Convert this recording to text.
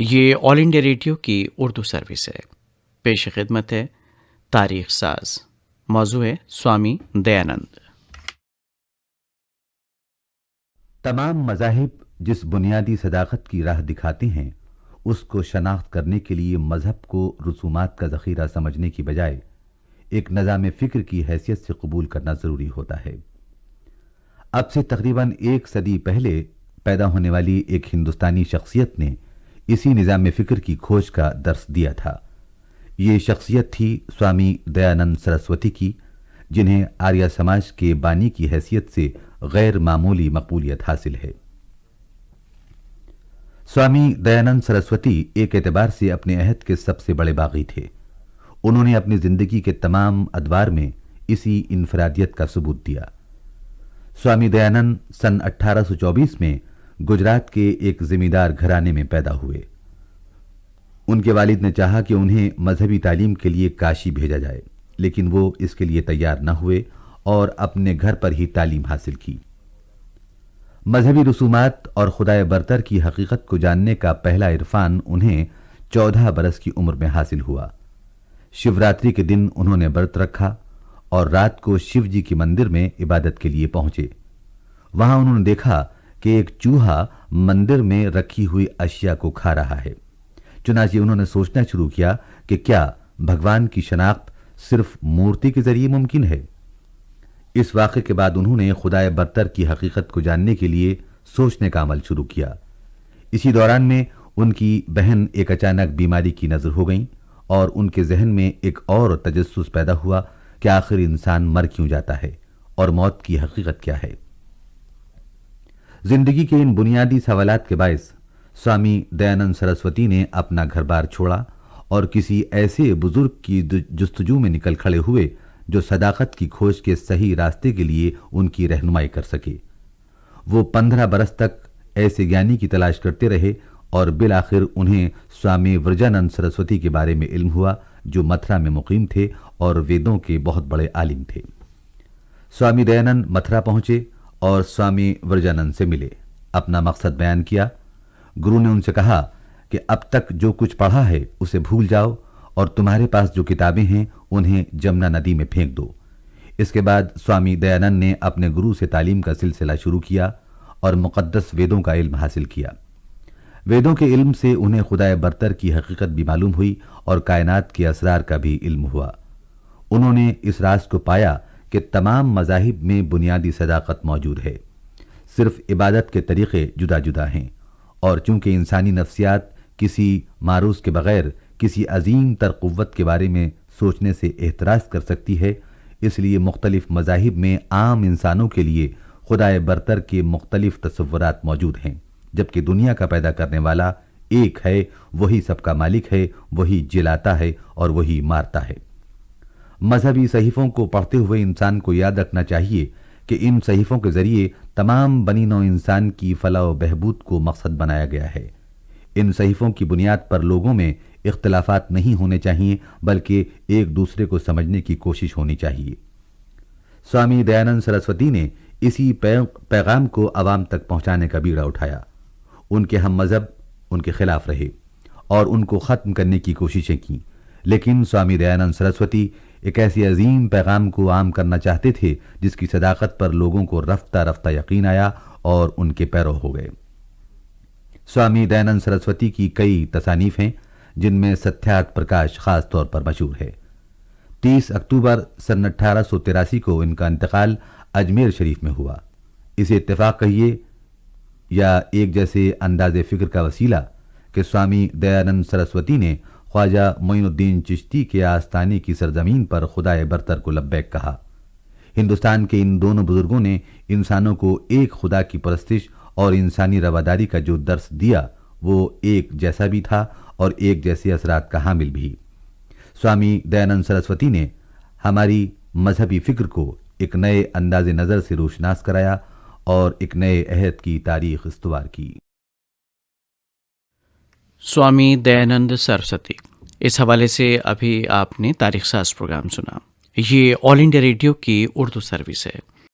یہ آل India radio کی Urdu service ہے۔ پیش خدمت ہے تاریخ ساز۔ موضوع ہے سوامی دیانند۔ تمام مذاہب جس بنیادی صداقت کی راہ دکھاتے ہیں اس کو شناخت کرنے کے لیے مذہب کو رسومات کا ذخیرہ سمجھنے کی بجائے ایک نظام فکر کی حیثیت سے قبول کرنا ضروری ہوتا ہے۔ اب سے تقریباً 1 صدی پہلے پیدا ہونے والی ایک ہندوستانی شخصیت نے اسی نظام فکر کی کھوج کا درس دیا تھا۔ یہ شخصیت تھی سوامی دیانند سرسوتی کی، جنہیں آریہ سماج کے بانی کی حیثیت سے غیر معمولی مقبولیت حاصل ہے۔ سوامی دیانند سرسوتی ایک اعتبار سے اپنے عہد کے سب سے بڑے باغی تھے۔ انہوں نے اپنی زندگی کے تمام ادوار میں اسی انفرادیت کا ثبوت دیا۔ سوامی دیانند سن 1824 میں گجرات کے ایک زمیندار گھرانے میں پیدا ہوئے۔ ان کے والد نے چاہا کہ انہیں مذہبی تعلیم کے لیے کاشی بھیجا جائے، لیکن وہ اس کے لیے تیار نہ ہوئے اور اپنے گھر پر ہی تعلیم حاصل کی۔ مذہبی رسومات اور خدائے برتر کی حقیقت کو جاننے کا پہلا عرفان انہیں 14 برس کی عمر میں حاصل ہوا۔ شیوراتری کے دن انہوں نے برت رکھا اور رات کو شیو جی کے مندر میں عبادت کے لیے پہنچے۔ وہاں انہوں نے دیکھا کہ ایک چوہا مندر میں رکھی ہوئی اشیاء کو کھا رہا ہے۔ چنانچہ انہوں نے سوچنا شروع کیا کہ کیا بھگوان کی شناخت صرف مورتی کے ذریعے ممکن ہے؟ اس واقعے کے بعد انہوں نے خدائے برتر کی حقیقت کو جاننے کے لیے سوچنے کا عمل شروع کیا۔ اسی دوران میں ان کی بہن ایک اچانک بیماری کی نظر ہو گئیں اور ان کے ذہن میں ایک اور تجسس پیدا ہوا کہ آخر انسان مر کیوں جاتا ہے اور موت کی حقیقت کیا ہے۔ زندگی کے ان بنیادی سوالات کے باعث سوامی دیانند سرسوتی نے اپنا گھر بار چھوڑا اور کسی ایسے بزرگ کی جستجو میں نکل کھڑے ہوئے جو صداقت کی کھوج کے صحیح راستے کے لیے ان کی رہنمائی کر سکے۔ وہ 15 برس تک ایسے گیانی کی تلاش کرتے رہے اور بالآخر انہیں سوامی ورجانند سرسوتی کے بارے میں علم ہوا، جو متھرا میں مقیم تھے اور ویدوں کے بہت بڑے عالم تھے۔ سوامی دیانند متھرا پہنچے اور سوامی ورجانند سے ملے، اپنا مقصد بیان کیا۔ گرو نے ان سے کہا کہ اب تک جو کچھ پڑھا ہے اسے بھول جاؤ اور تمہارے پاس جو کتابیں ہیں انہیں جمنا ندی میں پھینک دو۔ اس کے بعد سوامی دیانند نے اپنے گرو سے تعلیم کا سلسلہ شروع کیا اور مقدس ویدوں کا علم حاصل کیا۔ ویدوں کے علم سے انہیں خدائے برتر کی حقیقت بھی معلوم ہوئی اور کائنات کے اسرار کا بھی علم ہوا۔ انہوں نے اس راز کو پایا کہ تمام مذاہب میں بنیادی صداقت موجود ہے، صرف عبادت کے طریقے جدا جدا ہیں، اور چونکہ انسانی نفسیات کسی معروض کے بغیر کسی عظیم تر قوت کے بارے میں سوچنے سے احتراز کر سکتی ہے، اس لیے مختلف مذاہب میں عام انسانوں کے لیے خدائے برتر کے مختلف تصورات موجود ہیں، جبکہ دنیا کا پیدا کرنے والا ایک ہے، وہی سب کا مالک ہے، وہی جلاتا ہے اور وہی مارتا ہے۔ مذہبی صحیفوں کو پڑھتے ہوئے انسان کو یاد رکھنا چاہیے کہ ان صحیفوں کے ذریعے تمام بنی نوع انسان کی فلاح و بہبود کو مقصد بنایا گیا ہے۔ ان صحیفوں کی بنیاد پر لوگوں میں اختلافات نہیں ہونے چاہیے، بلکہ ایک دوسرے کو سمجھنے کی کوشش ہونی چاہیے۔ سوامی دیانند سرسوتی نے اسی پیغام کو عوام تک پہنچانے کا بیڑا اٹھایا۔ ان کے ہم مذہب ان کے خلاف رہے اور ان کو ختم کرنے کی کوششیں کیں، لیکن سوامی دیانند سرسوتی ایک ایسی عظیم پیغام کو عام کرنا چاہتے تھے جس کی صداقت پر لوگوں کو رفتہ رفتہ یقین آیا اور ان کے پیرو ہو گئے۔ سوامی دیانند سرسوتی کی کئی تصانیف ہیں، جن میں ستیارتھ پرکاش خاص طور پر مشہور ہے۔ 30 اکتوبر سن 1883 کو ان کا انتقال اجمیر شریف میں ہوا۔ اسے اتفاق کہیے یا ایک جیسے انداز فکر کا وسیلہ کہ سوامی دیانند سرسوتی نے خواجہ معین الدین چشتی کے آستانے کی سرزمین پر خدائے برتر کو لبیک کہا۔ ہندوستان کے ان دونوں بزرگوں نے انسانوں کو ایک خدا کی پرستش اور انسانی رواداری کا جو درس دیا وہ ایک جیسا بھی تھا اور ایک جیسے اثرات کا حامل بھی۔ سوامی دیانند سرسوتی نے ہماری مذہبی فکر کو ایک نئے انداز نظر سے روشناس کرایا اور ایک نئے عہد کی تاریخ استوار کی۔ سوامی دیانند سرسوتی، اس حوالے سے ابھی آپ نے تاریخ ساز پروگرام سنا۔ یہ آل انڈیا ریڈیو کی اردو سروس ہے۔